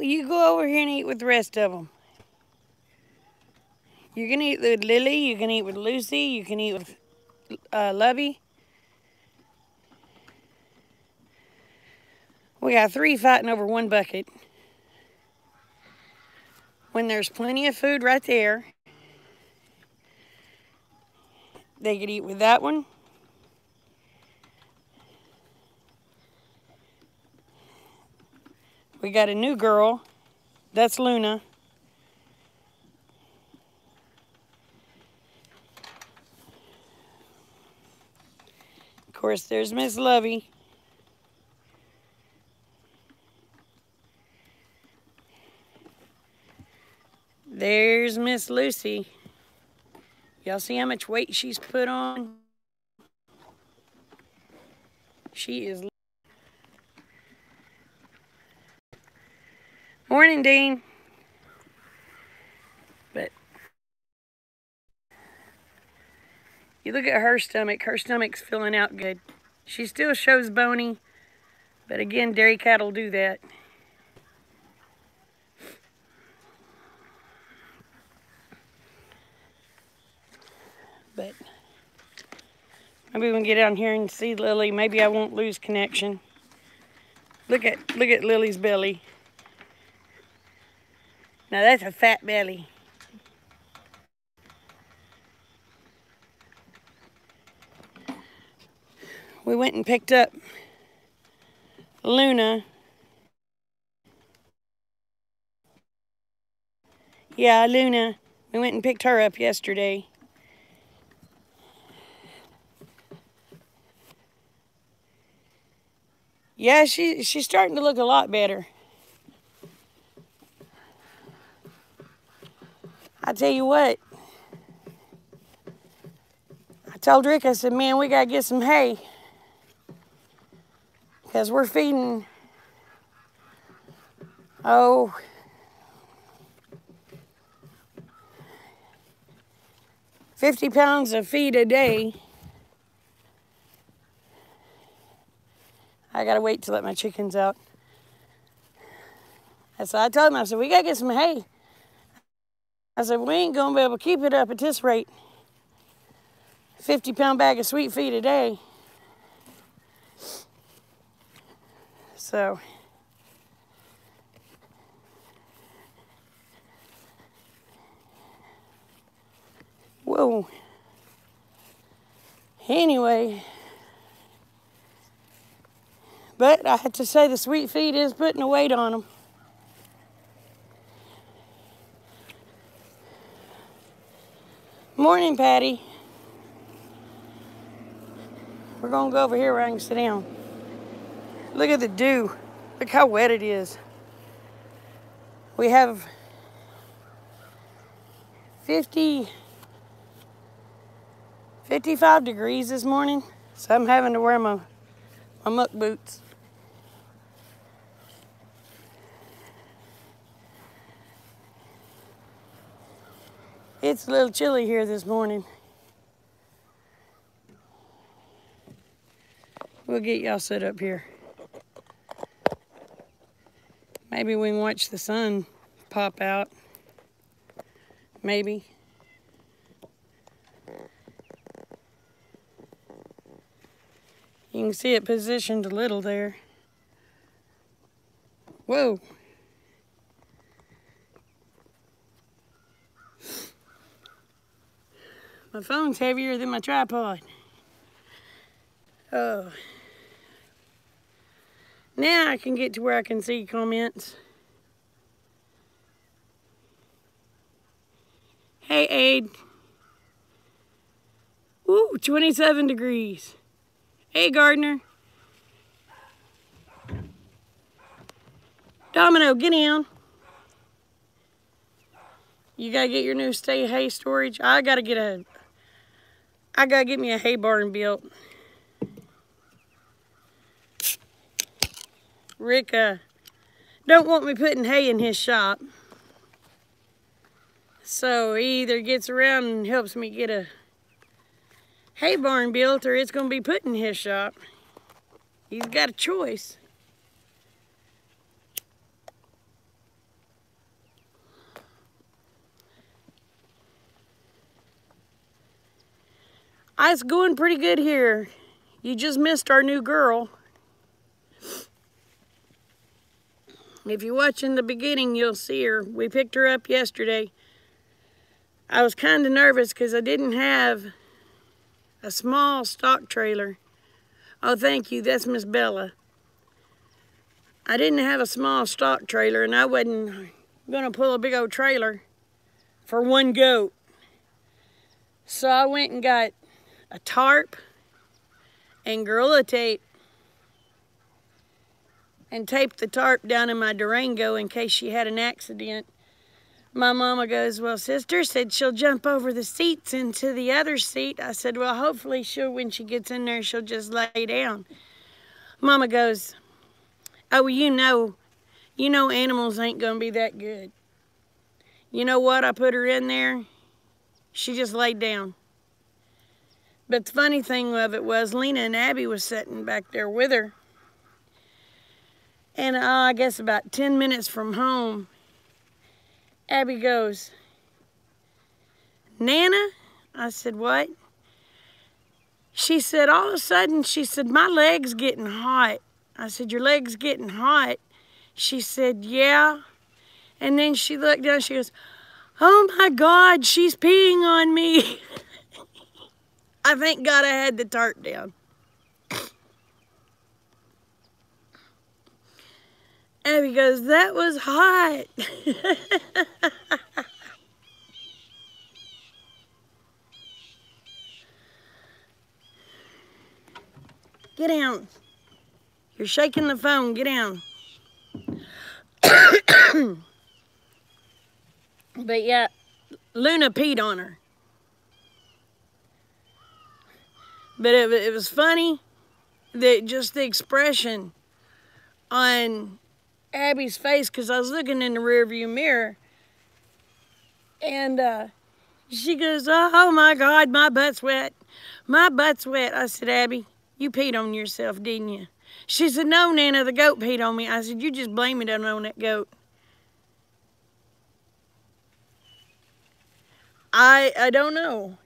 you go over here and eat with the rest of them. You can eat with Lily, you can eat with Lucy, you can eat with Lovey. We got 3 fighting over 1 bucket. When there's plenty of food right there, they could eat with that one. We got a new girl. That's Luna. Of course, there's Miss Lovey. There's Miss Lucy. Y'all see how much weight she's put on? She is. Morning, Dean. But you look at her stomach's filling out good. She still shows bony, but again, dairy cattle do that. But maybe we can get down here and see Lily. Maybe I won't lose connection. Look at Lily's belly. Now that's a fat belly. We went and picked up Luna. Yeah, Luna. We went and picked her up yesterday. Yeah, she's starting to look a lot better. I tell you what. I told Rick, I said, man, we gotta get some hay. Because we're feeding, 50 pounds of feed a day. I gotta wait to let my chickens out. So I told him, I said, we gotta get some hay. I said, we ain't gonna be able to keep it up at this rate. 50-pound bag of sweet feed a day. So, whoa. Anyway, but I have to say the sweet feed is putting a weight on them. Morning, Patty. We're gonna go over here where I can sit down. Look at the dew. Look how wet it is. We have 55 degrees this morning, so I'm having to wear my muck boots. It's a little chilly here this morning. We'll get y'all set up here. Maybe we can watch the sun pop out. Maybe. You can see it positioned a little there. Whoa. My phone's heavier than my tripod. Oh. Now I can get to where I can see comments. Hey, Aid. Ooh, 27 degrees. Hey, Gardner. Domino, get down. You gotta get your new hay storage. I gotta get me a hay barn built. Rick don't want me putting hay in his shop. So he either gets around and helps me get a hay barn built, or it's gonna be put in his shop. He's got a choice. It's going pretty good here. You just missed our new girl. If you're watching the beginning, you'll see her. We picked her up yesterday. I was kind of nervous because I didn't have a small stock trailer. Oh, thank you. That's Miss Bella. I didn't have a small stock trailer, and I wasn't going to pull a big old trailer for one goat. So I went and got a tarp and Gorilla Tape and taped the tarp down in my Durango in case she had an accident. My mama goes, well, sister said she'll jump over the seats into the other seat. I said, well, hopefully when she gets in there, she'll just lay down. Mama goes, oh, well, you know animals ain't gonna be that good. You know what? I put her in there. She just laid down. But the funny thing of it was, Lena and Abby was sitting back there with her. And I guess about 10 minutes from home, Abby goes, Nana? I said, what? She said, all of a sudden, she said, my leg's getting hot. I said, your leg's getting hot? She said, yeah. And then she looked down, she goes, oh my God, she's peeing on me. I thank God I had the tarp down. Abby goes, that was hot. Get down. You're shaking the phone. Get down. But yeah, Luna peed on her. But it was funny, just the expression on Abby's face, because I was looking in the rearview mirror, and she goes, oh my God, my butt's wet. My butt's wet. I said, Abby, you peed on yourself, didn't you? She said, no, Nana, the goat peed on me. I said, you just blame it on that goat. I don't know.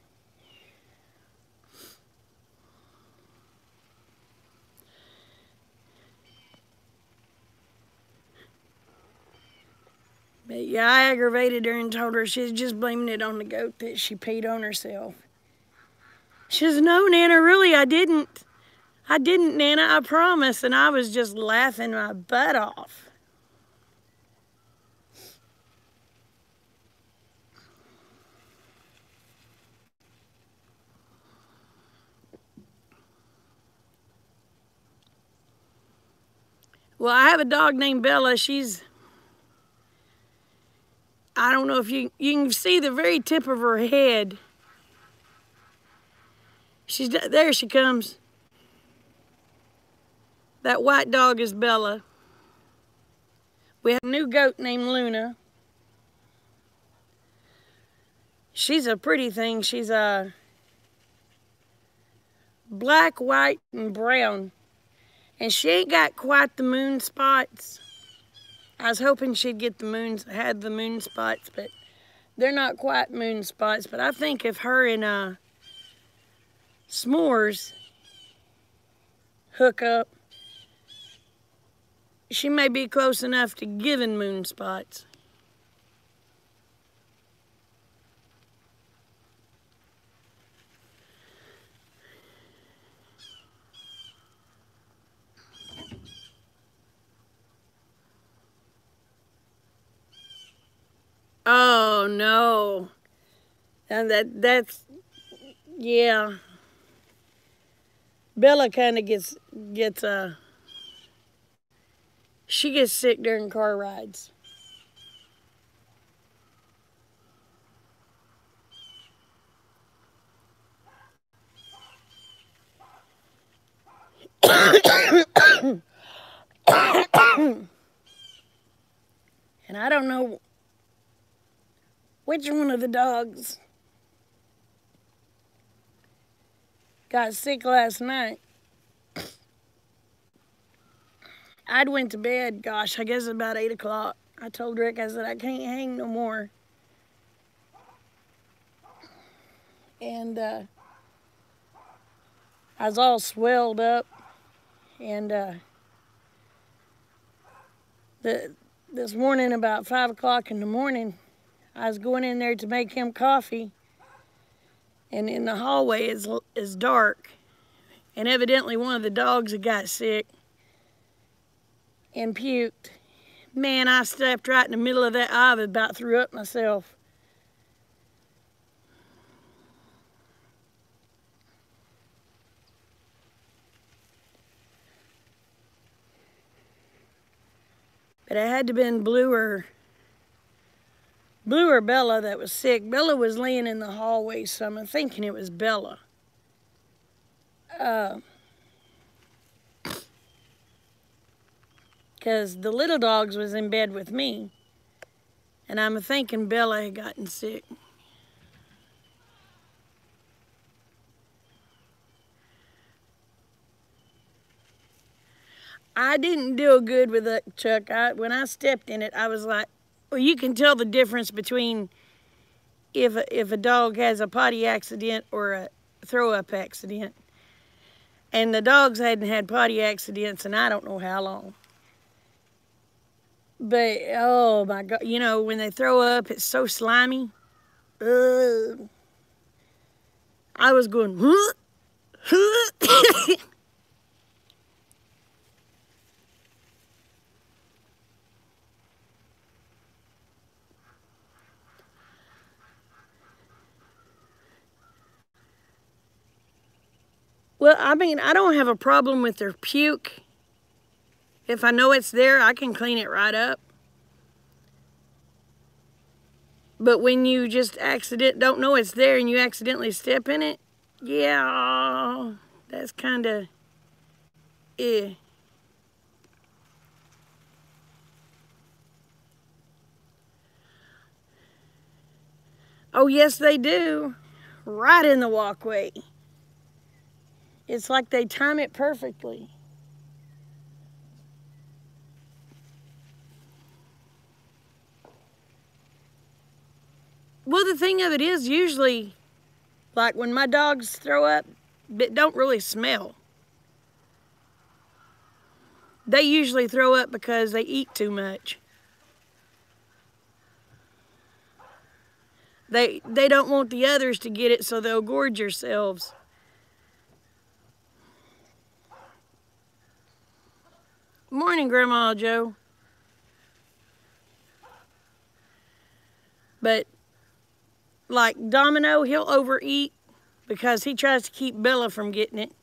But yeah, I aggravated her and told her she's just blaming it on the goat that she peed on herself. She says, no, Nana, really, I didn't. I didn't, Nana, I promise. And I was just laughing my butt off. Well, I have a dog named Bella. I don't know if you can see the very tip of her head. There she comes. That white dog is Bella. We have a new goat named Luna. She's a pretty thing. She's black, white, and brown. And she ain't got quite the moon spots. I was hoping she'd get the moon spots, but they're not quite moon spots. But I think if her and S'mores hook up, she may be close enough to giving moon spots. Oh no. And that's yeah. Bella kind of gets she gets sick during car rides. And I don't know which one of the dogs got sick last night. I'd went to bed, gosh, I guess about 8 o'clock. I told Rick, I said, I can't hang no more. And I was all swelled up, and this morning about 5 o'clock in the morning, I was going in there to make him coffee, and in the hallway is dark, and evidently one of the dogs had got sick and puked. Man, I stepped right in the middle of that. I about threw up myself. But it had to have been Blue or Bella that was sick. Bella was laying in the hallway, so I'm thinking it was Bella. Because the little dogs was in bed with me, and I'm thinking Bella had gotten sick. I didn't do good with that, Chuck. When I stepped in it, I was like, well, you can tell the difference between if a dog has a potty accident or a throw-up accident. And the dogs hadn't had potty accidents in I don't know how long. But, oh my God, you know, when they throw up, it's so slimy. Ugh. I was going, Well, I mean, I don't have a problem with their puke. If I know it's there, I can clean it right up. But when you just don't know it's there and you accidentally step in it, yeah, that's kind of, eh. Oh, yes, they do. Right in the walkway. It's like they time it perfectly. Well, the thing of it is, usually, like when my dogs throw up, it don't really smell. They usually throw up because they eat too much. They don't want the others to get it, so they'll gorge yourselves. Morning, Grandma Joe. But like Domino, he'll overeat because he tries to keep Bella from getting it.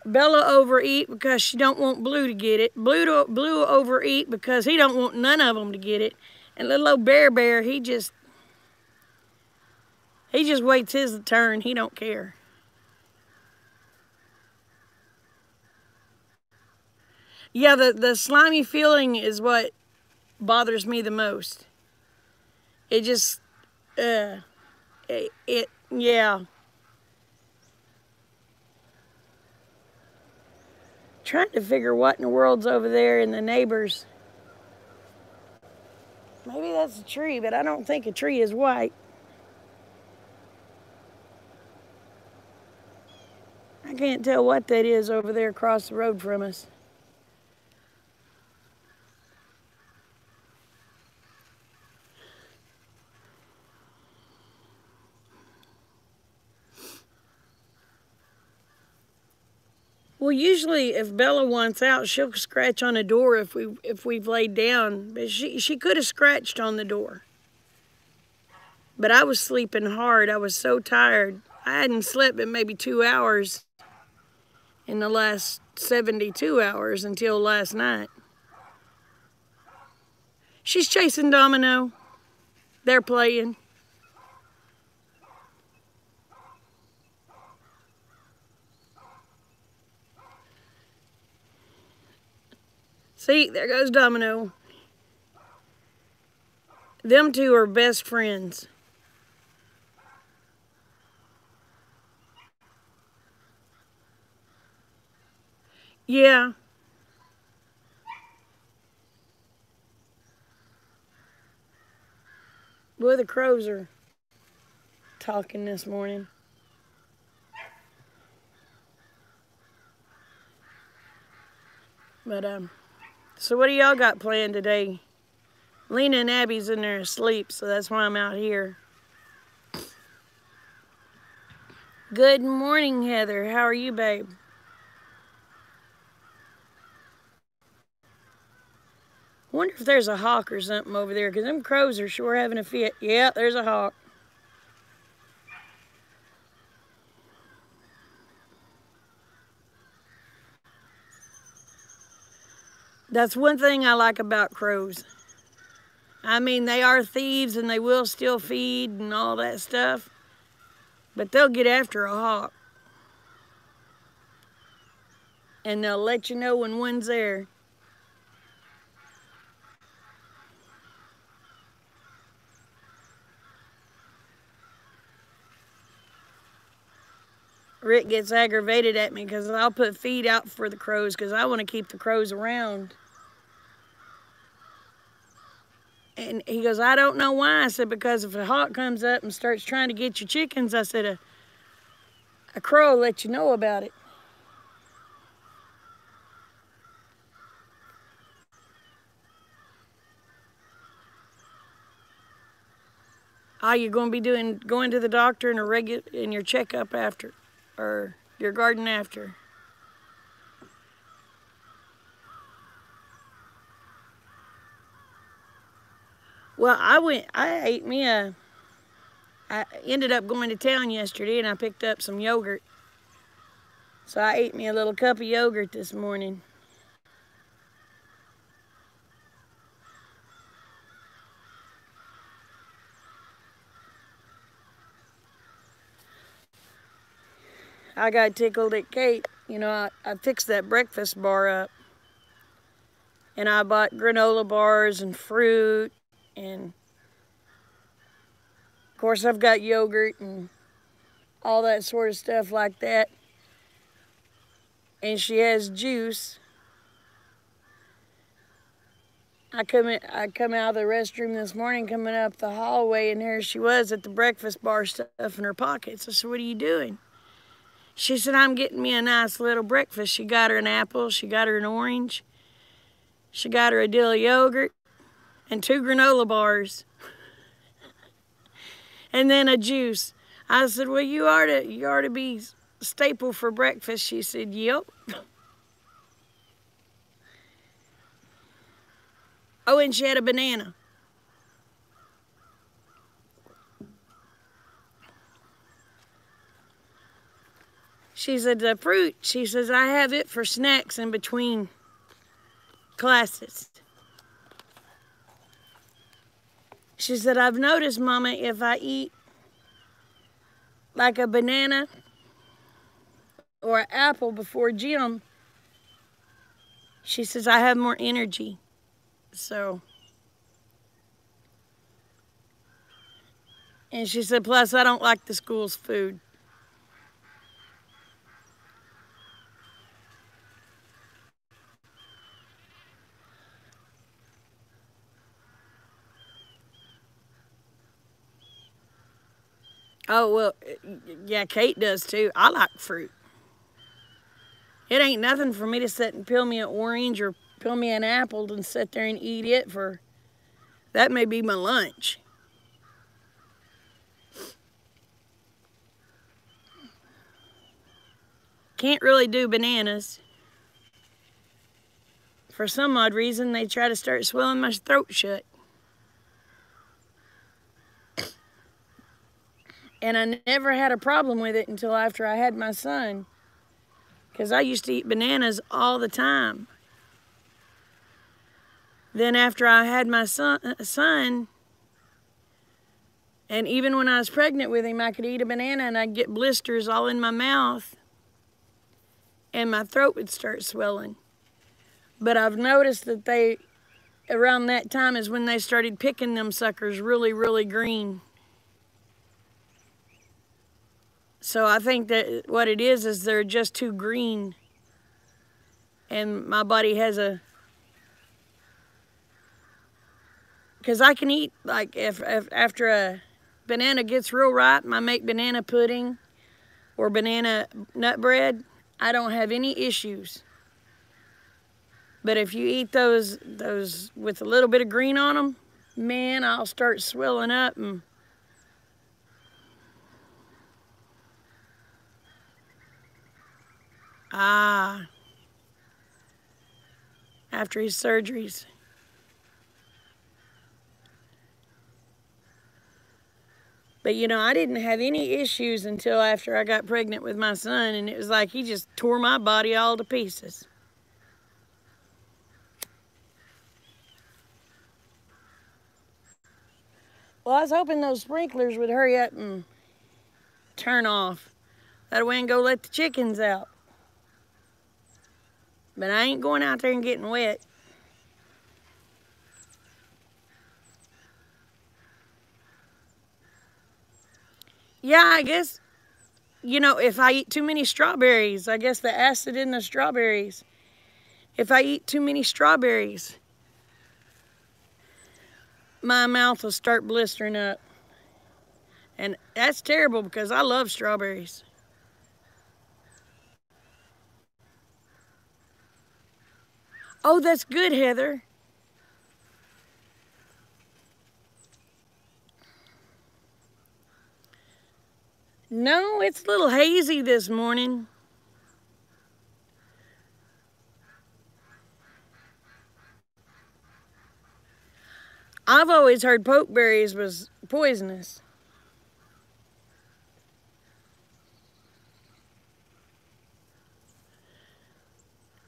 Bella overeat because she don't want Blue to get it. Blue overeat because he don't want none of them to get it. And little old Bear, he just waits his turn. He don't care. Yeah, the slimy feeling is what bothers me the most. It just, yeah. Trying to figure what in the world's over there in the neighbors. Maybe that's a tree, but I don't think a tree is white. I can't tell what that is over there across the road from us. Well, usually if Bella wants out, she'll scratch on a door if we've laid down. But she could have scratched on the door. But I was sleeping hard. I was so tired. I hadn't slept in maybe 2 hours in the last 72 hours until last night. She's chasing Domino. They're playing. See, there goes Domino. Them two are best friends. Yeah. Boy, the crows are talking this morning. But, so what do y'all got planned today? Lena and Abby's in there asleep, so that's why I'm out here. Good morning, Heather. How are you, babe? Wonder if there's a hawk or something over there, because them crows are sure having a fit. Yeah, there's a hawk. That's one thing I like about crows. I mean, they are thieves and they will still feed and all that stuff, but they'll get after a hawk. And they'll let you know when one's there. Rick gets aggravated at me because I'll put feed out for the crows because I want to keep the crows around. And he goes, I don't know why. I said, because if a hawk comes up and starts trying to get your chickens, I said, a crow will let you know about it. Are you going to be going to the doctor and in your checkup after, or your garden after? Well, I ended up going to town yesterday and I picked up some yogurt. So I ate me a little cup of yogurt this morning. I got tickled at Kate. You know, I fixed that breakfast bar up. And I bought granola bars and fruit. And of course I've got yogurt and all that sort of stuff like that. And she has juice. I come out of the restroom this morning, coming up the hallway, and there she was at the breakfast bar stuff in her pockets. I said, what are you doing? She said, I'm getting me a nice little breakfast. She got her an apple, she got her an orange, she got her a dill of yogurt, and 2 granola bars, and then a juice. I said, well, you ought to be staple for breakfast. She said, yep. Oh, and she had a banana. She said, the fruit, she says, I have it for snacks in between classes. She said, I've noticed, Mama, if I eat like a banana or an apple before gym, she says, I have more energy. So, and she said, plus I don't like the school's food. Oh, well, yeah, Kate does too. I like fruit. It ain't nothing for me to sit and peel me an orange or peel me an apple and sit there and eat it for, that may be my lunch. Can't really do bananas. For some odd reason, they try to start swelling my throat shut. And I never had a problem with it until after I had my son. Because I used to eat bananas all the time. Then after I had my son, and even when I was pregnant with him, I could eat a banana and I'd get blisters all in my mouth. And my throat would start swelling. But I've noticed that around that time is when they started picking them suckers really, really green. So I think that what it is they're just too green. And my body has because I can eat, like if after a banana gets real ripe, I make banana pudding or banana nut bread. I don't have any issues. But if you eat those with a little bit of green on them, man, I'll start swelling up. And after his surgeries. But you know, I didn't have any issues until after I got pregnant with my son, and it was like he just tore my body all to pieces. Well, I was hoping those sprinklers would hurry up and turn off. That way I can go let the chickens out. But I ain't going out there and getting wet. Yeah, I guess, you know, if I eat too many strawberries, I guess the acid in the strawberries. If I eat too many strawberries, my mouth will start blistering up. And that's terrible because I love strawberries. Oh, that's good, Heather. No, it's a little hazy this morning. I've always heard pokeberries was poisonous.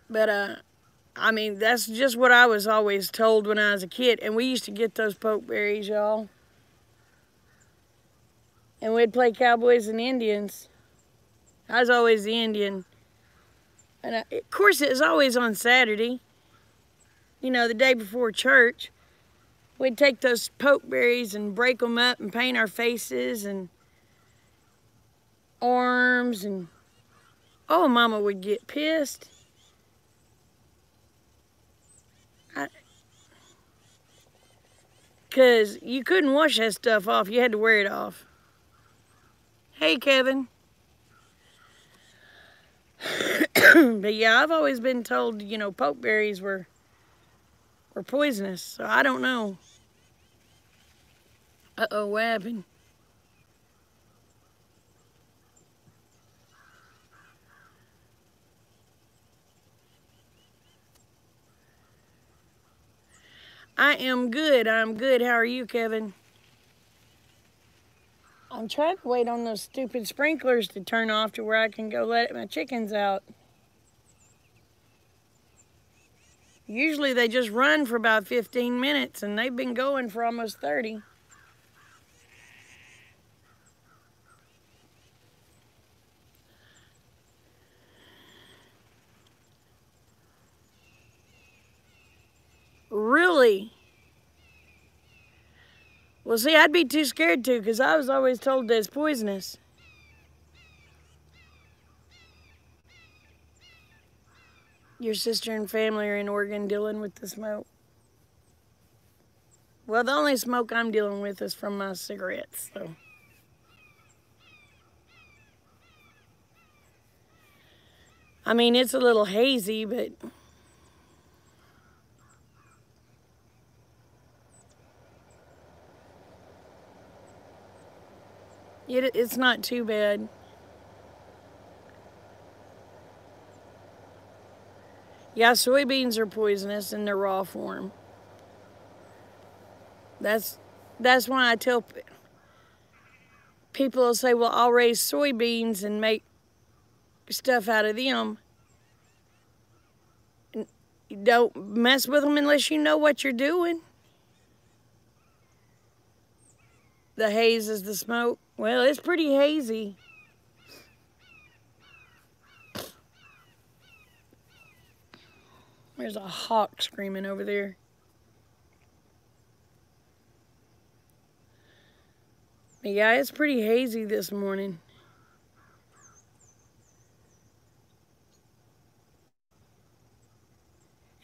But, I mean, that's just what I was always told when I was a kid. And we used to get those pokeberries, y'all. And we'd play cowboys and Indians. I was always the Indian. And of course, it was always on Saturday. You know, the day before church. We'd take those pokeberries and break them up and paint our faces and arms. And oh, Mama would get pissed. Because you couldn't wash that stuff off. You had to wear it off. Hey, Kevin. But yeah, I've always been told, you know, pokeberries were poisonous. So I don't know. Uh-oh, what happened? I am good. I'm good. How are you, Kevin? I'm trying to wait on those stupid sprinklers to turn off to where I can go let my chickens out. Usually they just run for about 15 minutes, and they've been going for almost 30. Really? Well, see, I'd be too scared to because I was always told that it's poisonous. Your sister and family are in Oregon dealing with the smoke. Well, the only smoke I'm dealing with is from my cigarettes, so. I mean, it's a little hazy, but it's not too bad. Yeah, soybeans are poisonous in their raw form. That's why I tell people, say, well, I'll raise soybeans and make stuff out of them. And you don't mess with them unless you know what you're doing. The haze is the smoke. Well, it's pretty hazy. There's a hawk screaming over there. But yeah, it's pretty hazy this morning.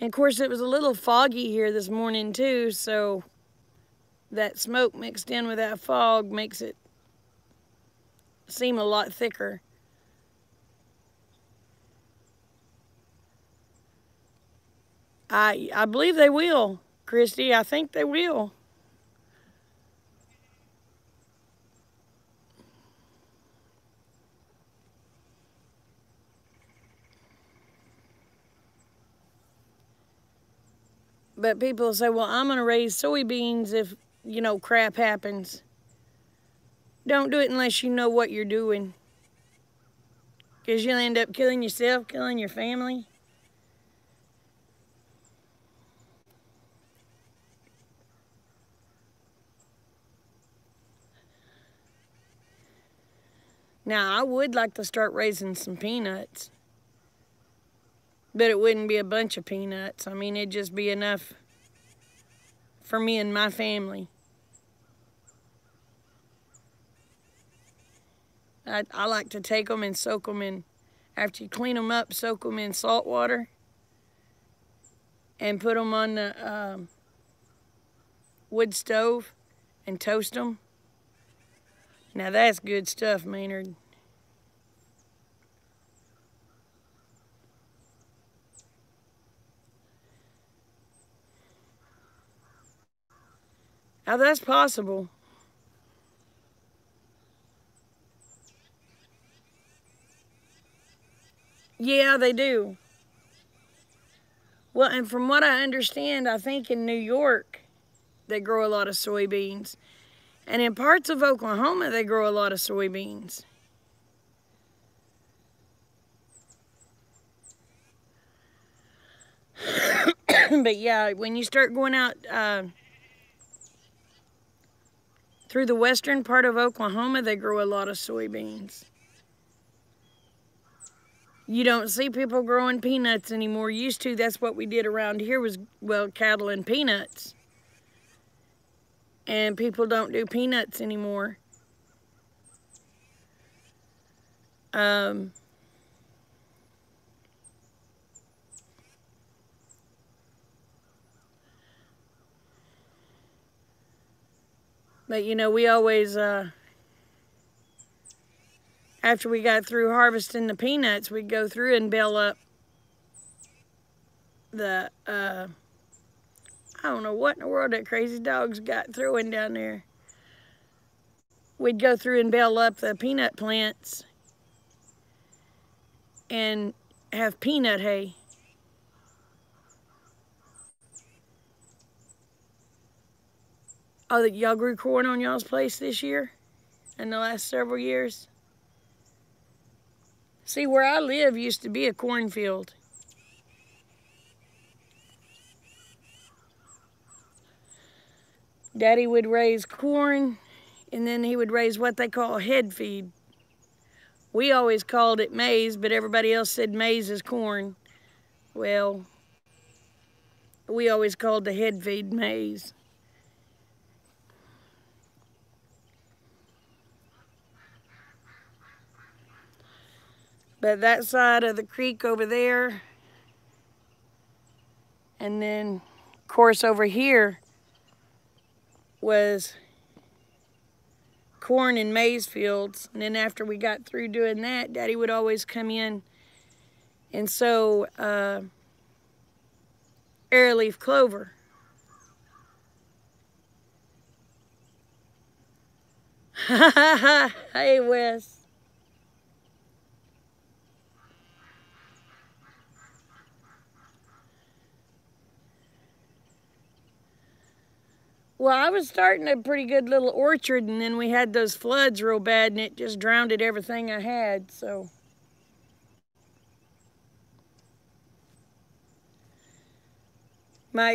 And of course, it was a little foggy here this morning too, so that smoke mixed in with that fog makes it seem a lot thicker. I believe they will, Christy. I think they will. But people say, well, I'm going to raise soybeans if, crap happens. Don't do it unless you know what you're doing. Because you'll end up killing yourself, killing your family. Now, I would like to start raising some peanuts. But it wouldn't be a bunch of peanuts. I mean, it'd just be enough for me and my family. I like to take them and soak them in, after you clean them up, soak them in salt water and put them on the wood stove and toast them. Now that's good stuff, Maynard. Now that's possible. Yeah, they do. Well, and from what I understand, I think in New York, they grow a lot of soybeans. And in parts of Oklahoma, they grow a lot of soybeans. But yeah, when you start going out through the western part of Oklahoma, they grow a lot of soybeans. You don't see people growing peanuts anymore. Used to, that's what we did around here was, well, cattle and peanuts. And people don't do peanuts anymore. But we always, after we got through harvesting the peanuts, we'd go through and bale up the, I don't know what in the world that crazy dog's got throwing down there. We'd go through and bale up the peanut plants and have peanut hay. Oh, y'all grew corn on y'all's place this year? In the last several years? See, where I live used to be a cornfield. Daddy would raise corn, and then he would raise what they call head feed. We always called it maize, but everybody else said maize is corn. Well, we always called the head feed maize. But that side of the creek over there, and then, of course, over here was corn and maize fields. And then after we got through doing that, Daddy would always come in and sow arrowleaf clover. Hey, Wes. Well, I was starting a pretty good little orchard, and then we had those floods real bad, and it just drowned everything I had, so. My,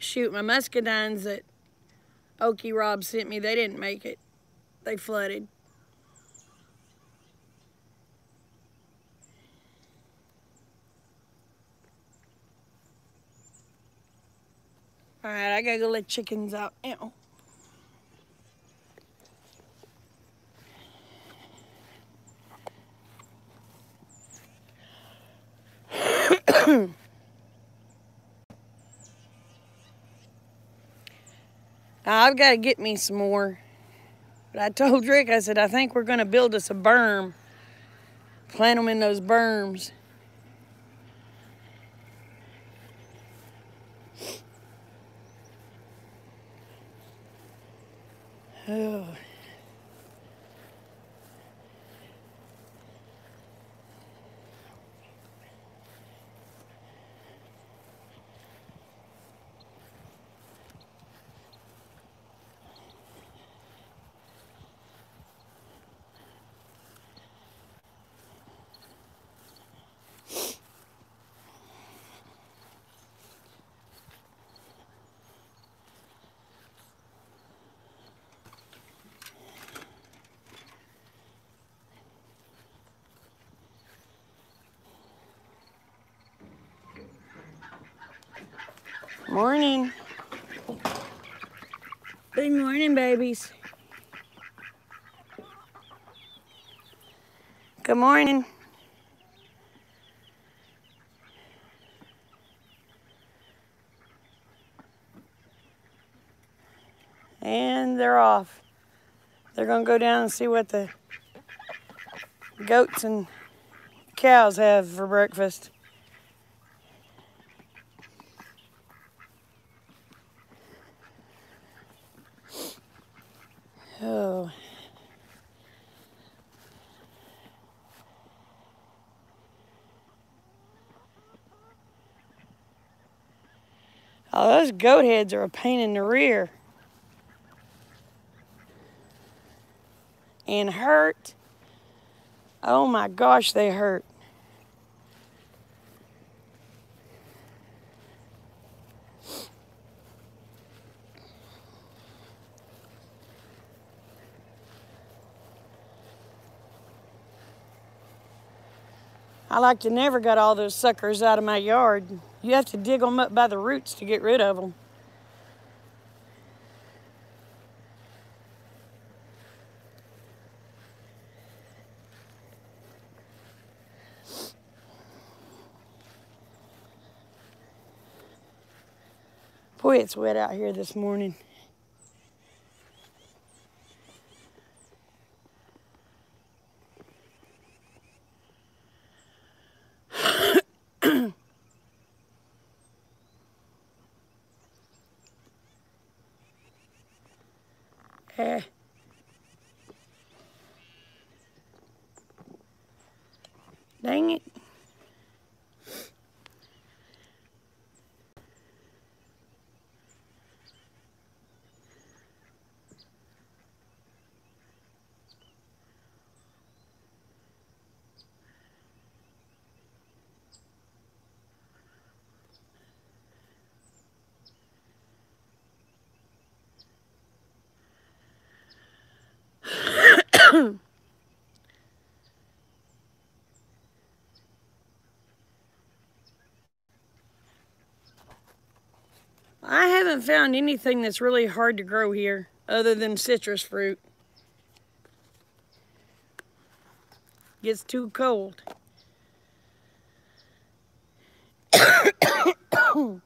my muscadines that Okie Rob sent me, they didn't make it. They flooded. All right, I gotta go let chickens out now. I've got to get me some more. But I told Rick, I said, I think we're going to build us a berm Plant them in those berms. Oh. Morning. Good morning, babies. Good morning. And they're off. They're gonna go down and see what the goats and cows have for breakfast. Oh. Oh, those goat heads are a pain in the rear. And hurt. Oh my gosh, they hurt. I like to never got all those suckers out of my yard. You have to dig them up by the roots to get rid of them. Boy, it's wet out here this morning. Dang it. I haven't found anything that's really hard to grow here other than citrus fruit. Gets too cold. And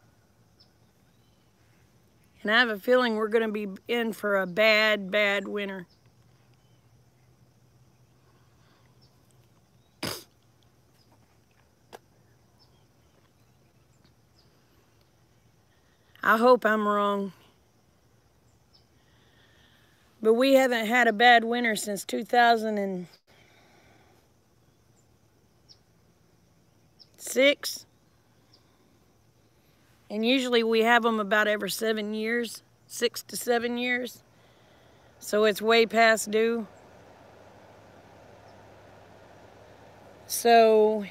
I have a feeling we're going to be in for a bad, bad winter. I hope I'm wrong. But we haven't had a bad winter since 2006. And usually we have them about every 7 years, 6 to 7 years. So it's way past due. So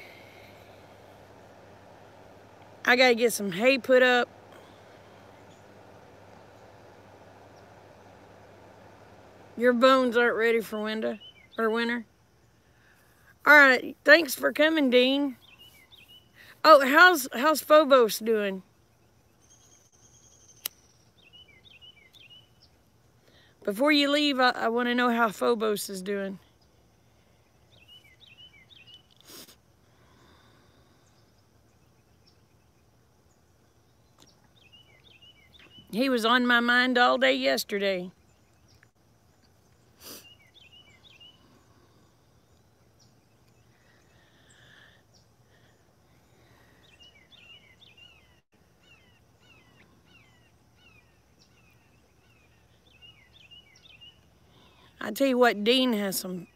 I gotta get some hay put up. Your bones aren't ready for winter. All right, thanks for coming, Dean. Oh, how's Phobos doing? Before you leave, I want to know how Phobos is doing. He was on my mind all day yesterday. I tell you what, Dean has some...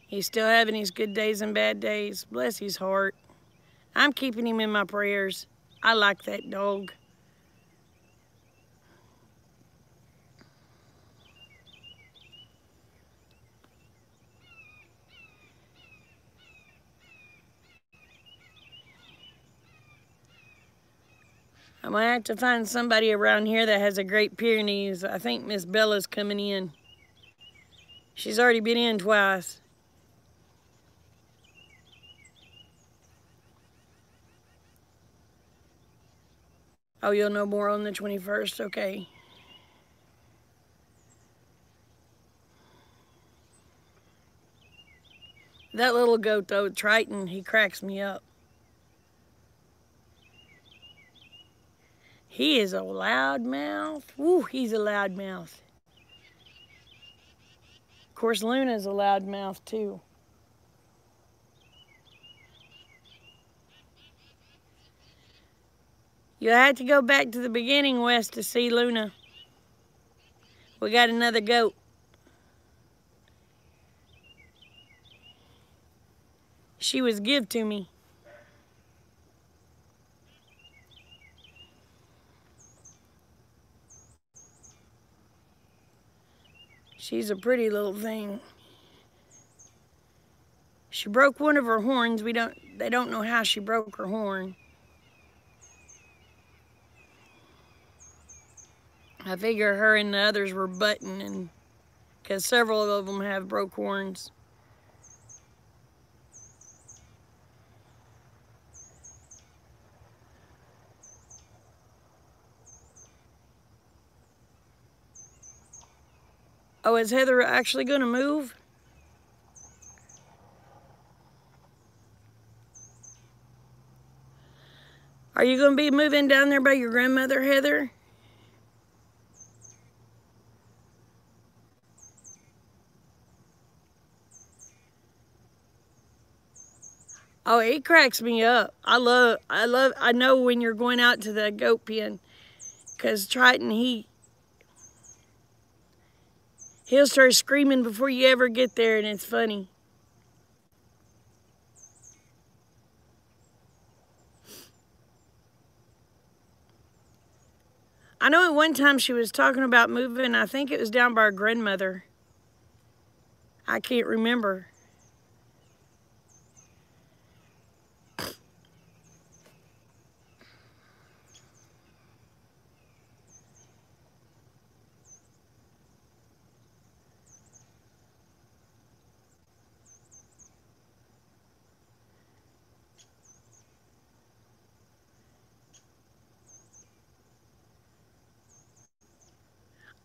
He's still having his good days and bad days. Bless his heart. I'm keeping him in my prayers. I like that dog. I might have to find somebody around here that has a Great Pyrenees. I think Miss Bella's coming in. She's already been in twice. Oh, you'll know more on the 21st? Okay. That little goat, though, Triton, he cracks me up. He is a loudmouth. Woo, he's a loudmouth. Of course, Luna's a loudmouth, too. You had to go back to the beginning, Wes, to see Luna. We got another goat. She was give to me. She's a pretty little thing. She broke one of her horns. They don't know how she broke her horn. I figure her and the others were butting, and because several of them have broke horns. Oh, is Heather actually going to move? Are you going to be moving down there by your grandmother, Heather? Oh, it cracks me up. I know when you're going out to the goat pen, because Triton, he'll start screaming before you ever get there, and it's funny. I know at one time she was talking about moving. I think it was down by her grandmother. I can't remember.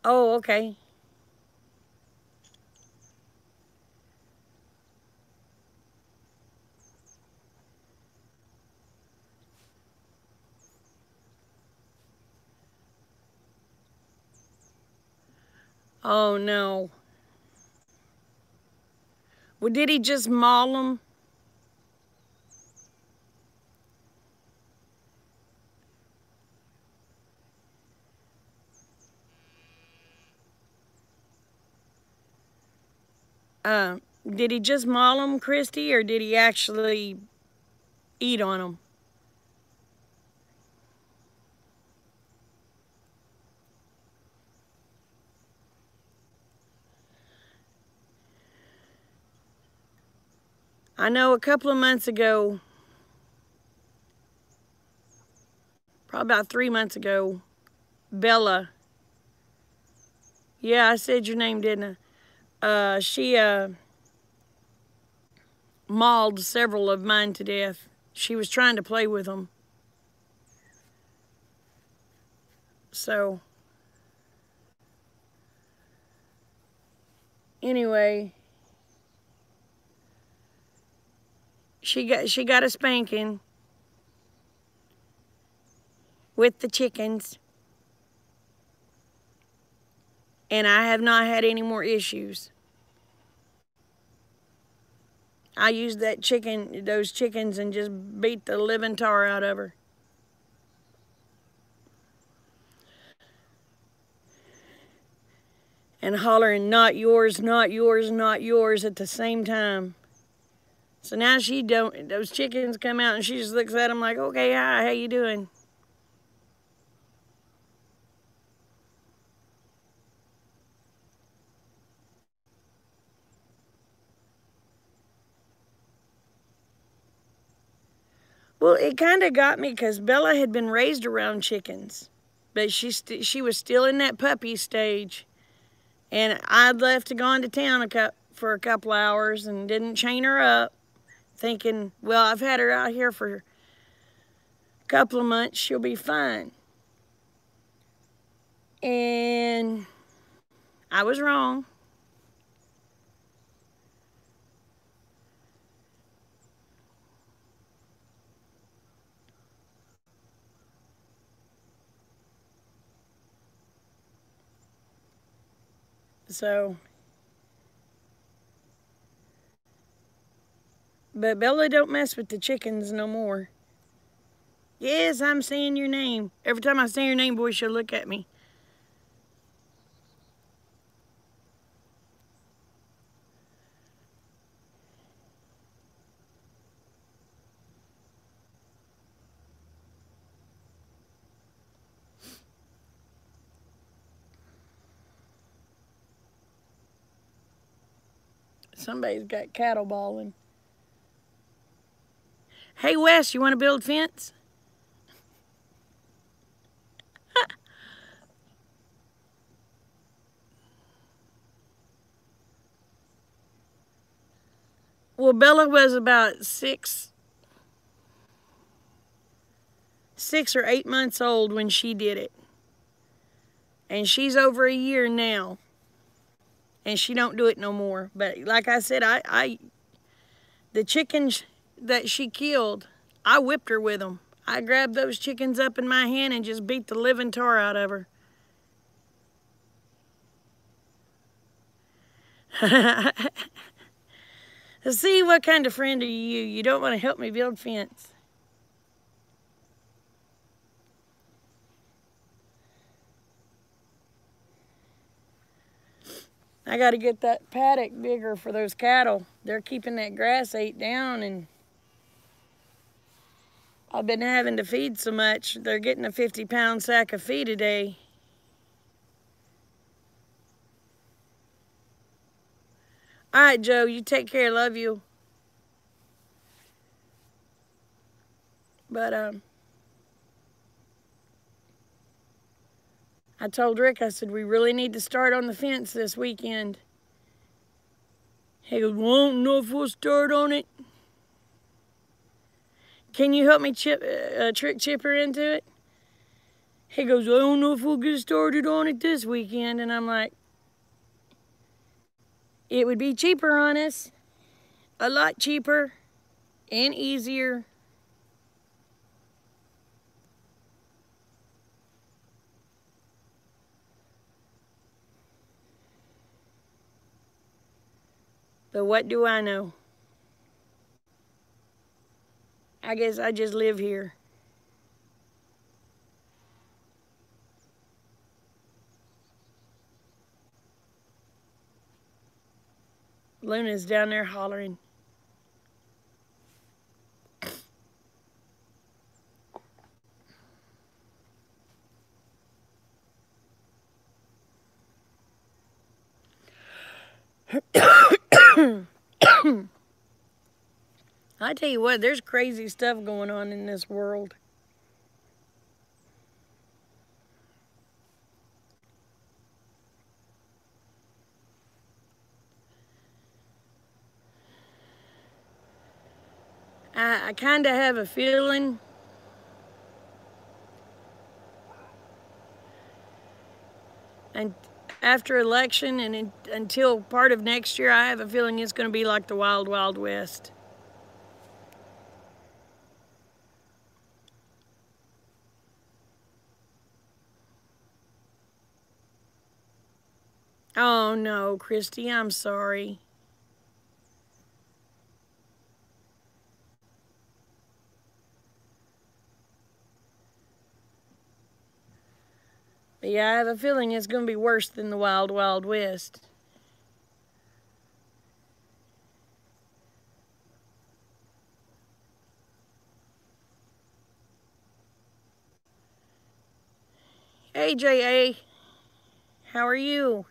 Oh, okay. Oh, no. Well, did he just maul them? Did he just maul them, Christy, or did he actually eat on them? I know a couple of months ago, probably about 3 months ago, Bella, yeah, I said your name, didn't I? She mauled several of mine to death. She was trying to play with them. So, anyway, she got a spanking with the chickens, and I have not had any more issues. I used those chickens, and just beat the living tar out of her. and hollering, "Not yours, not yours, not yours," at the same time. So now those chickens come out and she just looks at them like, "Okay, hi, how you doing?" Well, it kind of got me because Bella had been raised around chickens, but she was still in that puppy stage. And I'd left to go into town for a couple hours and didn't chain her up, thinking, well, I've had her out here for a couple of months, she'll be fine. And I was wrong. So, but Bella don't mess with the chickens no more. Yes, I'm saying your name. Every time I say your name, boy, she'll look at me. Somebody's got cattle bawling. Hey, Wes, you want to build a fence? Well, Bella was about 6 or 8 months old when she did it. And she's over a year now. And she don't do it no more. But like I said, the chickens that she killed, I whipped her with them. I grabbed those chickens up in my hand and just beat the living tar out of her. See, what kind of friend are you? You don't want to help me build fence. I got to get that paddock bigger for those cattle. They're keeping that grass ate down, and I've been having to feed so much. They're getting a 50-pound sack of feed a day. All right, Joe, you take care. Love you. But I told Rick, I said, we really need to start on the fence this weekend. He goes, well, I don't know if we'll start on it. Can you help me trick Chipper into it? He goes, I don't know if we'll get started on it this weekend. And I'm like, it would be cheaper on us. A lot cheaper and easier. But what do I know? I guess I just live here. Luna's down there hollering. I tell you what, there's crazy stuff going on in this world. I kind of have a feeling and after election and until part of next year, I have a feeling it's going to be like the Wild Wild West. Oh no, Christy, I'm sorry. But yeah, I have a feeling it's going to be worse than the Wild Wild West. Hey, J.A., how are you?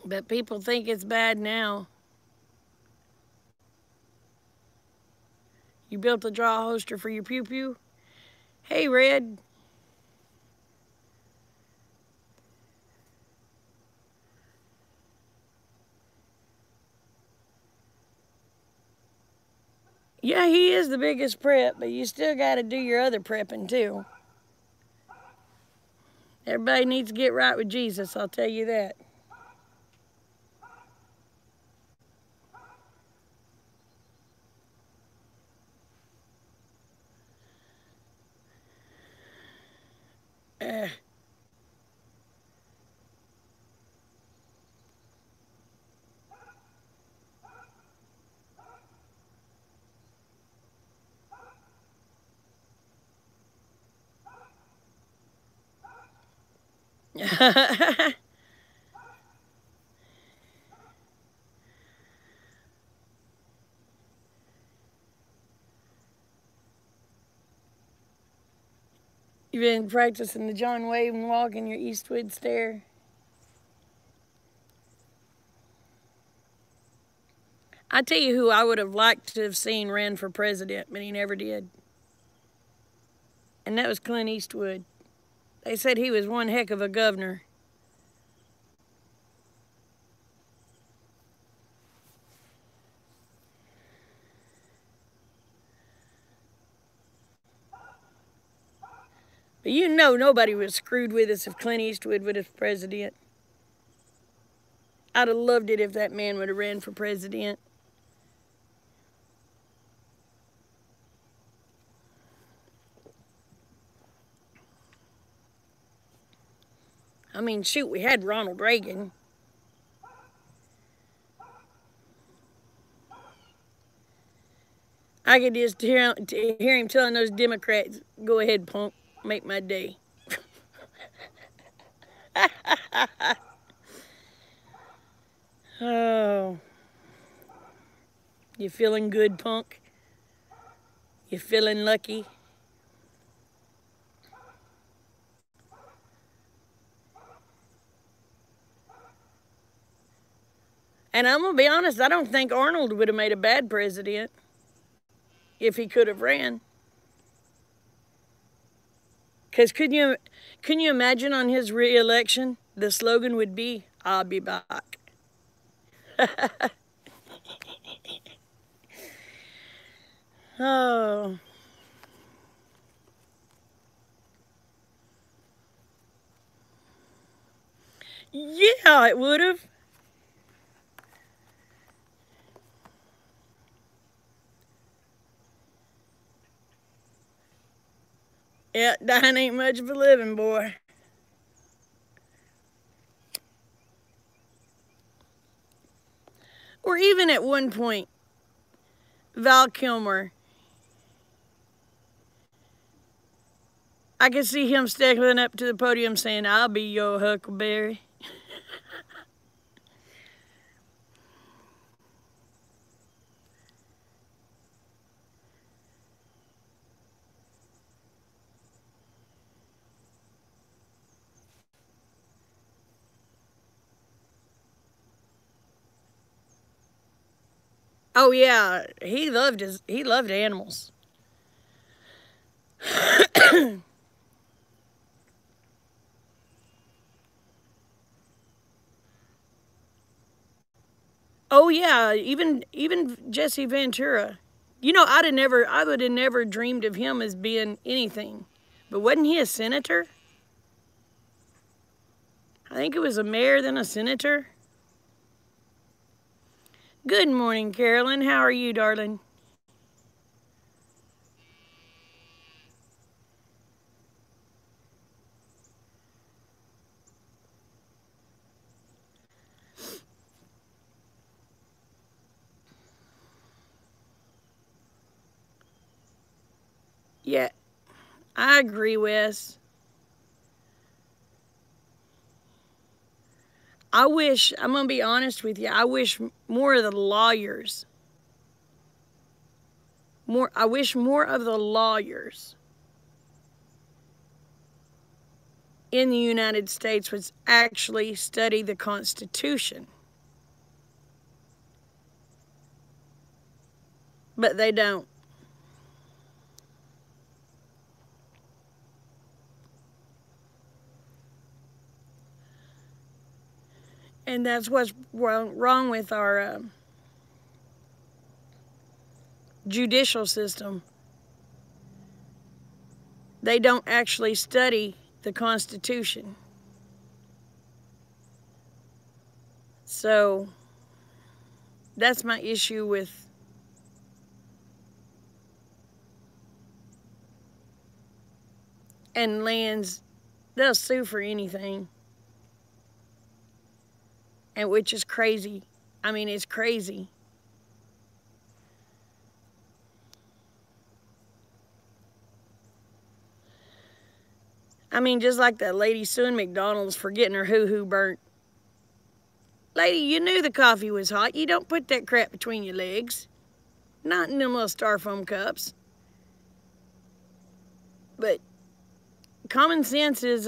But people think it's bad now. You built a draw holster for your pew-pew? Hey, Red. Yeah, he is the biggest prep, but you still got to do your other prepping, too. Everybody needs to get right with Jesus, I'll tell you that. Uh, You've been practicing the John Wayne walk and your Eastwood stare. I tell you who I would have liked to have seen ran for president, but he never did. And that was Clint Eastwood. They said he was one heck of a governor. But you know nobody was screwed with us if Clint Eastwood would have been president. I'd have loved it if that man would have ran for president. I mean, shoot, we had Ronald Reagan. I could just hear him telling those Democrats, go ahead, punk, make my day. Oh. You feeling good, punk? You feeling lucky? And I'm going to be honest, I don't think Arnold would have made a bad president if he could have ran. Because can you imagine on his re-election, the slogan would be, I'll be back. Oh. Yeah, it would have. Yeah, dying ain't much of a living, boy. Or even at one point, Val Kilmer. I could see him stepping up to the podium saying, I'll be your Huckleberry. Oh yeah, he loved animals. Oh yeah, even Jesse Ventura. You know, I would have never dreamed of him as being anything. But wasn't he a senator? I think it was a mayor, then a senator. Good morning, Carolyn. How are you, darling? I agree, Wes. I'm going to be honest with you, I wish more of the lawyers, I wish more of the lawyers in the United States would actually study the Constitution. But they don't. And that's what's wrong with our judicial system. They don't actually study the Constitution. So that's my issue with and lands. They'll sue for anything, and which is crazy. I mean, it's crazy. I mean, just like that lady suing McDonald's for getting her hoo-hoo burnt. Lady, you knew the coffee was hot. You don't put that crap between your legs. Not in them little styrofoam cups. But common sense is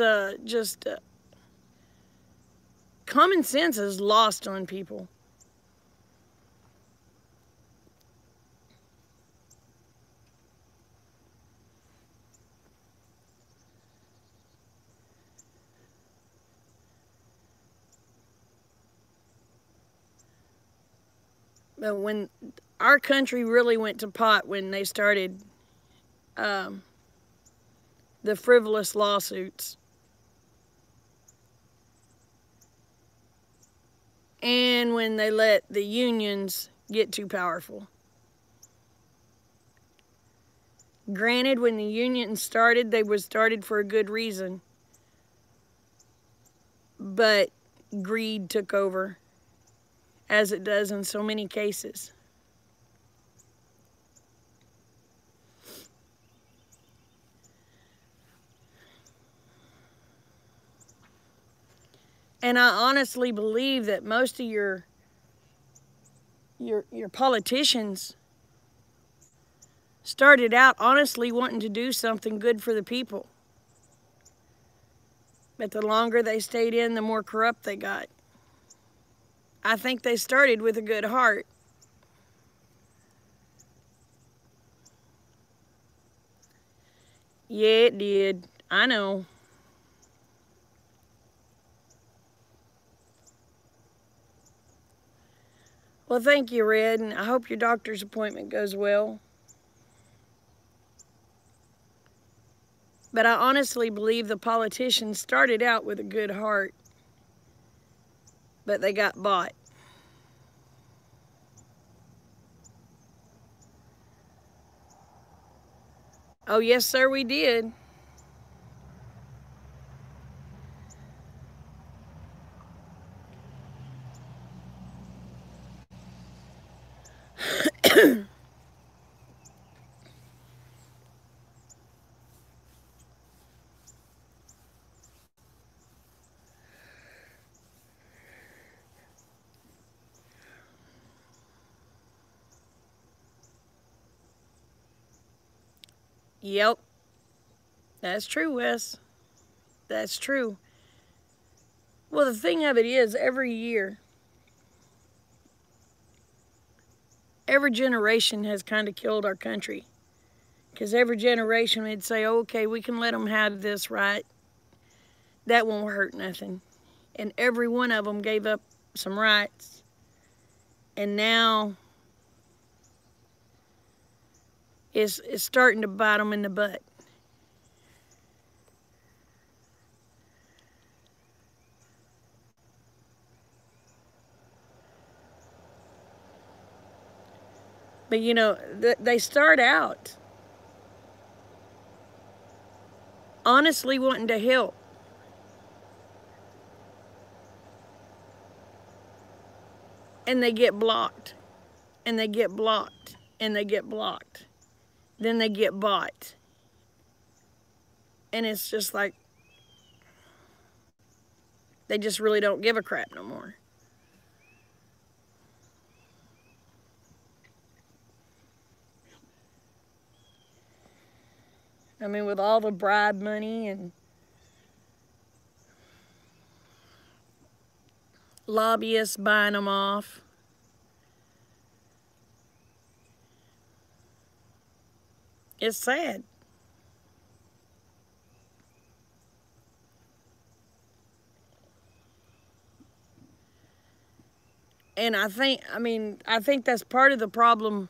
common sense is lost on people. But when our country really went to pot when they started the frivolous lawsuits. And when they let the unions get too powerful. Granted, when the unions started, they were started for a good reason. But greed took over, as it does in so many cases. And I honestly believe that most of your politicians started out honestly wanting to do something good for the people. But the longer they stayed in, the more corrupt they got. I think they started with a good heart. Yeah, it did. I know. Well, thank you, Red, and I hope your doctor's appointment goes well. But I honestly believe the politicians started out with a good heart, but they got bought. Oh, yes, sir, we did. Yep. That's true, Wes. That's true. Well, the thing of it is, every year, every generation has kind of killed our country. Because every generation would say, oh, okay, we can let them have this right. That won't hurt nothing. And every one of them gave up some rights. And now it's starting to bite them in the butt. But you know, they start out honestly wanting to help. And they get blocked. And they get blocked. And they get blocked. Then they get bought. And it's just like, they just really don't give a crap no more. I mean, with all the bribe money and lobbyists buying them off. It's sad. And I think that's part of the problem.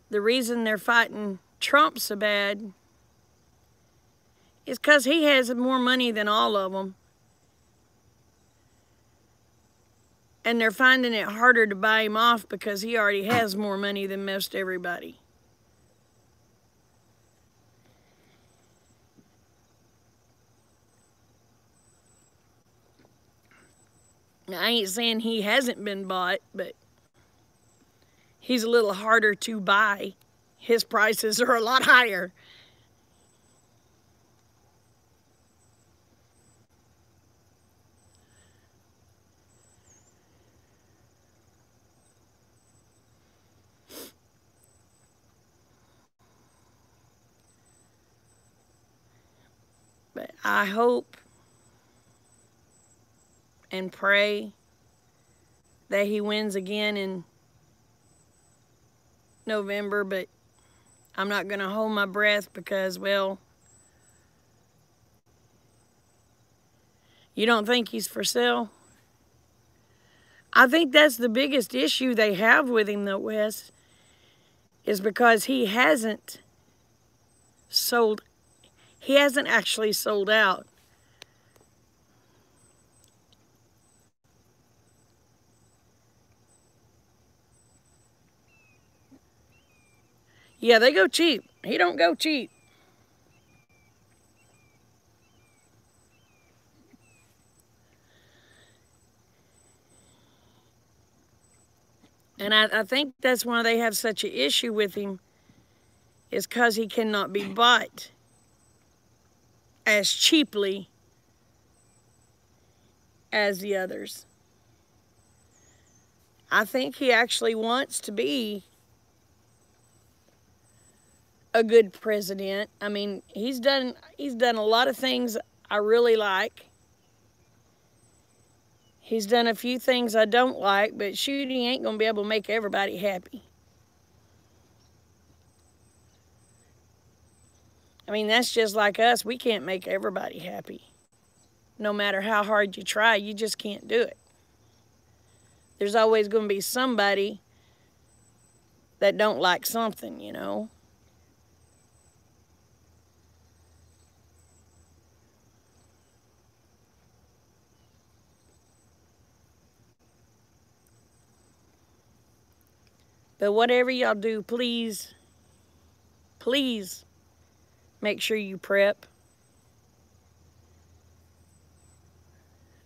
The reason they're fighting Trump so bad is because he has more money than all of them. And they're finding it harder to buy him off because he already has more money than most everybody. Now, I ain't saying he hasn't been bought, but he's a little harder to buy. His prices are a lot higher. But I hope and pray that he wins again in November, but I'm not going to hold my breath because, well, you don't think he's for sale? I think that's the biggest issue they have with him, though, Wes, is because he hasn't actually sold out. Yeah, they go cheap. He don't go cheap. And I think that's why they have such an issue with him, is because he cannot be bought as cheaply as the others. I think he actually wants to be a good president. I mean, he's done a lot of things I really like. He's done a few things I don't like, but shoot, he ain't gonna be able to make everybody happy. I mean, that's just like us. We can't make everybody happy. No matter how hard you try, you just can't do it. There's always going to be somebody that don't like something, you know. But whatever y'all do, please, please make sure you prep.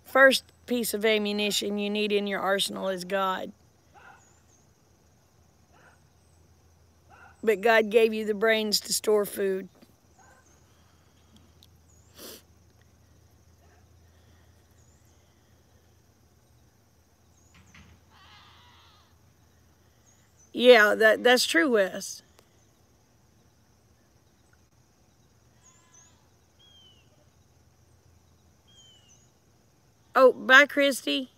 First piece of ammunition you need in your arsenal is God. But God gave you the brains to store food. Yeah, that's true, Wes. Oh, bye, Christy.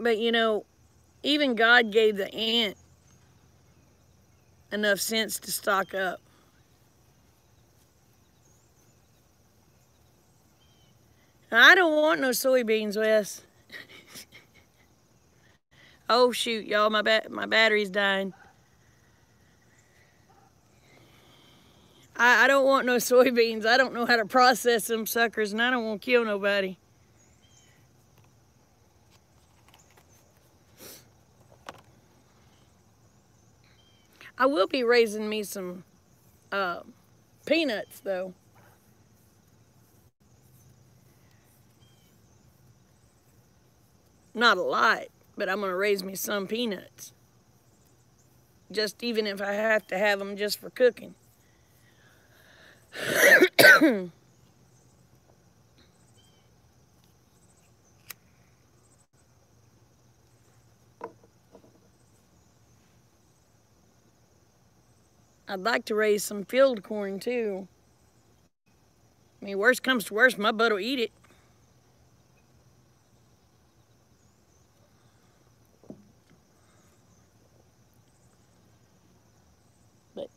But you know, even God gave the ant enough sense to stock up. I don't want no soybeans, Wes. Oh shoot, y'all, my battery's dying. I don't want no soybeans. I don't know how to process them suckers, and I don't want to kill nobody. I will be raising me some peanuts, though. Not a lot, but I'm going to raise me some peanuts. Just even if I have to have them just for cooking. I'd like to raise some field corn too. I mean, worst comes to worst, my bud will eat it. But,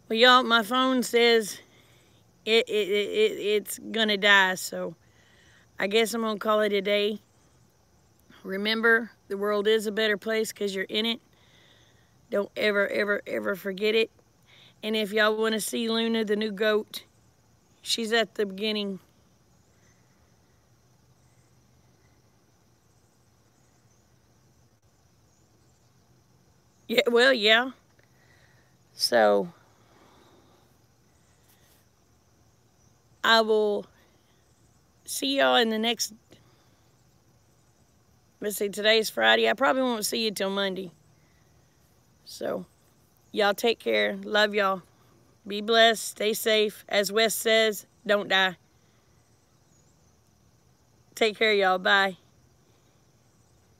well, y'all, my phone says it's gonna die, so I guess I'm gonna call it a day. Remember, the world is a better place because you're in it. Don't ever, ever, ever forget it. And if y'all want to see Luna, the new goat, she's at the beginning. Yeah, well, yeah. So, I will see y'all in the next, let's see, today's Friday. I probably won't see you till Monday. So, y'all take care. Love y'all. Be blessed. Stay safe. As Wes says, don't die. Take care, y'all. Bye.